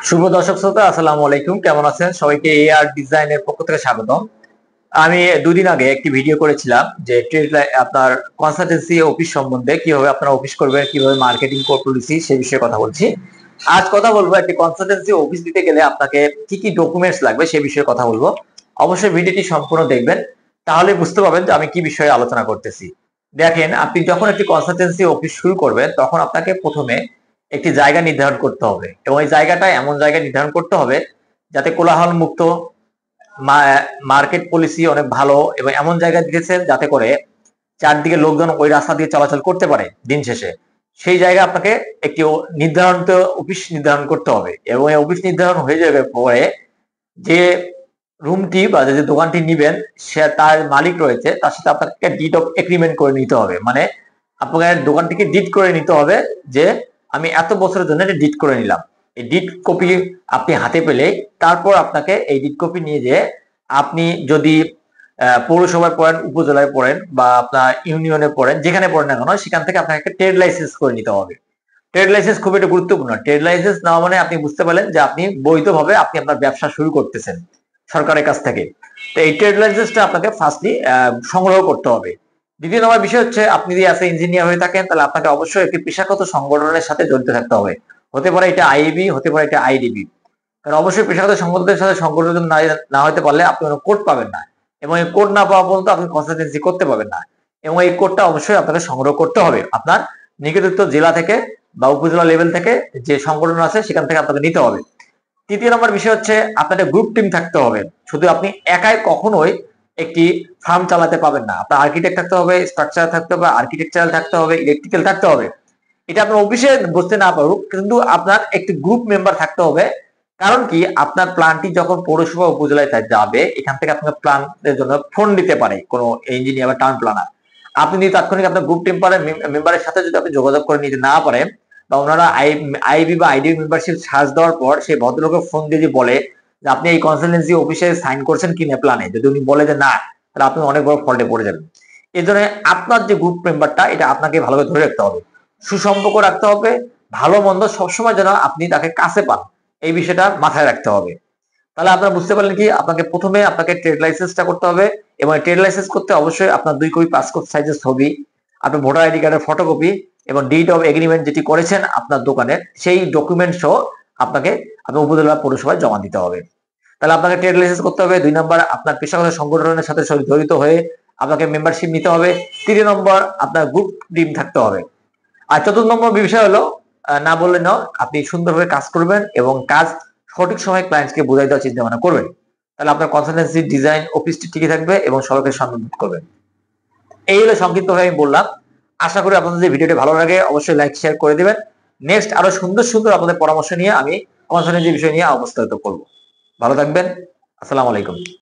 শুভ দর্শক শ্রোতা, আসসালামু আলাইকুম। কেমন আছেন? সবাইকে এআর ডিজাইনের পক্ষ থেকে স্বাগতম। আমি দুদিন আগে একটি ভিডিও করেছিলাম যে আপনার কনসালটেন্সি অফিস সম্বন্ধে, কিভাবে আপনারা অফিস করবেন, কিভাবে মার্কেটিং পলিসি সে বিষয়ে কথা বলছি। আজ কথা বলবো একটি কনসালটেন্সি অফিস দিতে গেলে আপনাকে কি কি ডকুমেন্টস লাগবে সে বিষয়ে কথা বলবো। অবশ্যই ভিডিওটি সম্পূর্ণ দেখবেন, তাহলে বুঝতে পারবেন যে আমি কি বিষয়ে আলোচনা করতেছি। দেখেন, আপনি যখন একটি কনসালটেন্সি অফিস শুরু করবেন তখন আপনাকে প্রথমে একটি জায়গা নির্ধারণ করতে হবে, এবং এই জায়গাটা এমন জায়গায় নির্ধারণ করতে হবে যাতে কোলাহল মুক্ত, মার্কেট পলিসি অনেক ভালো, এবং এমন জায়গায় দিয়েছেন যাতে করে চারদিকে লোকজন ওই রাস্তা দিয়ে চলাচল করতে পারে। দিন শেষে সেই জায়গা আপনাকে একটি নির্ধারিত অফিস নির্ধারণ করতে হবে, এবং এই অফিস নির্ধারণ হয়ে যাবে পরে যে রুমটি বা যে দোকানটি নিবেন সে তার মালিক রয়েছে, তার সাথে আপনাকে ডিড অফ এগ্রিমেন্ট করে নিতে হবে। মানে আপনাকে দোকানটিকে ডিড করে নিতে হবে যে আমি এত বছরের জন্য ডিড করে নিলাম। এই ডিড কপি আপনি হাতে পেলে তারপর আপনাকে এই ডিড কপি নিয়ে যেয়ে আপনি যদি পৌরসভায় পড়েন, উপজেলায় পড়েন, বা আপনার ইউনিয়নে পড়েন, যেখানে পড়েন না কেন সেখান থেকে আপনাকে একটা ট্রেড লাইসেন্স করে নিতে হবে। ট্রেড লাইসেন্স খুব একটা গুরুত্বপূর্ণ। ট্রেড লাইসেন্স নেওয়া মানে আপনি বুঝতে পারলেন যে আপনি বৈধভাবে আপনি আপনার ব্যবসা শুরু করতেছেন সরকারের কাছ থেকে। তো এই ট্রেড লাইসেন্সটা আপনাকে ফার্স্টলি সংগ্রহ করতে হবে। দ্বিতীয় নম্বর বিষয় হচ্ছে, আপনি যদি অ্যাজ এ ইঞ্জিনিয়ার হয়ে থাকেন তাহলে আপনাকে অবশ্যই একটি পেশাগত সংগঠনের সাথে জড়িত থাকতে হবে। হতে পারে এটা আইএবি, হতে পারে এটা আইডিবি। কারণ অবশ্যই পেশাগত সংগঠনের সাথে সংগঠন না হতে পারলে আপনি কোনো কোড পাবেন না, এবং এই কোড না পাওয়া পর্যন্ত আপনি কনসালটেন্সি করতে পারবেন না। এবং এই কোডটা অবশ্যই আপনাকে সংগ্রহ করতে হবে আপনার নিকটস্থ জেলা থেকে বা উপজেলা লেভেল থেকে, যে সংগঠন আছে সেখান থেকে আপনাকে নিতে হবে। তৃতীয় নম্বর বিষয় হচ্ছে, আপনাদের গ্রুপ টিম থাকতে হবে। শুধু আপনি একাই কখনোই একটি ফার্ম চালাতে পাবেন না। আপনার আর্কিটেক্ট থাকতে হবে, স্ট্রাকচার থাকতে হবে, আর্কিটেকচারাল থাকতে হবে, ইলেকট্রিক্যাল থাকতে হবে। এটা আপনার অফিসে বসতে না পারুক, কিন্তু আপনার একটি গ্রুপ মেম্বার থাকতে হবে। কারণ কি, আপনার প্ল্যানটি যখন পৌরসভা উপজেলায় যাবে, এখান থেকে আপনার প্ল্যানের জন্য ফোন দিতে পারে কোনো ইঞ্জিনিয়ার বা টাউন প্ল্যানার। আপনি যদি তাৎক্ষণিক আপনার গ্রুপ টিম মেম্বারের সাথে যদি আপনি যোগাযোগ করে নিতে না পারেন, বা ওনারা আইবি বা আইডি মেম্বারশিপ সার্চ দেওয়ার পর সেই ভদ্রলোকের ফোন দিয়ে যদি বলে যে আপনি এই কনসালটেন্সি অফিসে সাইন করছেন কিনা প্ল্যানে, যদি উনি বলে যে না, তাহলে আপনি অনেক বড় ফল্টে পড়ে যাবেন। এই জন্য আপনার যে গ্রুপ মেম্বারটা, এটা আপনাকে ভালোভাবে ধরে রাখতে হবে, সুসম্পর্ক রাখতে হবে, ভালো মন্দ সবসময় যেন আপনি তাকে কাছে পান, এই বিষয়টা মাথায় রাখতে হবে। তাহলে আপনারা বুঝতে পারলেন কি, আপনাকে প্রথমে আপনাকে ট্রেড লাইসেন্সটা করতে হবে, এবং ট্রেড লাইসেন্স করতে অবশ্যই আপনার 2 কপি পাসপোর্ট সাইজের ছবি, আপনার ভোটার আইডি কার্ডের ফটোকপি, এবং ডিড অফ এগ্রিমেন্ট যেটি করেছেন আপনার দোকানের সেই ডকুমেন্ট সহ আপনাকে আপনার উপজেলা পৌরসভায় জমা দিতে হবে। তাহলে আপনাকে ট্রেড লাইসেন্স করতে হবে। 2 নম্বর, আপনার পেশাগত সংগঠনের সাথে জড়িত হয়ে আপনাকে মেম্বারশিপ নিতে হবে। 3 নম্বর, আপনার গ্রুপ টিম থাকতে হবে। আর 4 নম্বর বিষয় হলো, না বললে না, আপনি সুন্দরভাবে কাজ করবেন এবং কাজ সঠিক সময়ে ক্লায়েন্টকে বোঝাই দেওয়ার চিন্তা ভাবনা করবেন। তাহলে আপনার কনসালটেন্সি ডিজাইন অফিসটি ঠিকই থাকবে এবং সবাইকে সম্বোধন করবেন। এই হলো সংক্ষিপ্তভাবে আমি বললাম। আশা করি আপনাদের যে ভিডিওটি ভালো লাগে অবশ্যই লাইক শেয়ার করে দিবেন। নেক্সট আরো সুন্দর সুন্দর আপনাদের পরামর্শ নিয়ে আমি কনসালটেন্সি বিষয় নিয়ে উপস্থাপিত করব। ভালো থাকবেন। আসসালামু আলাইকুম।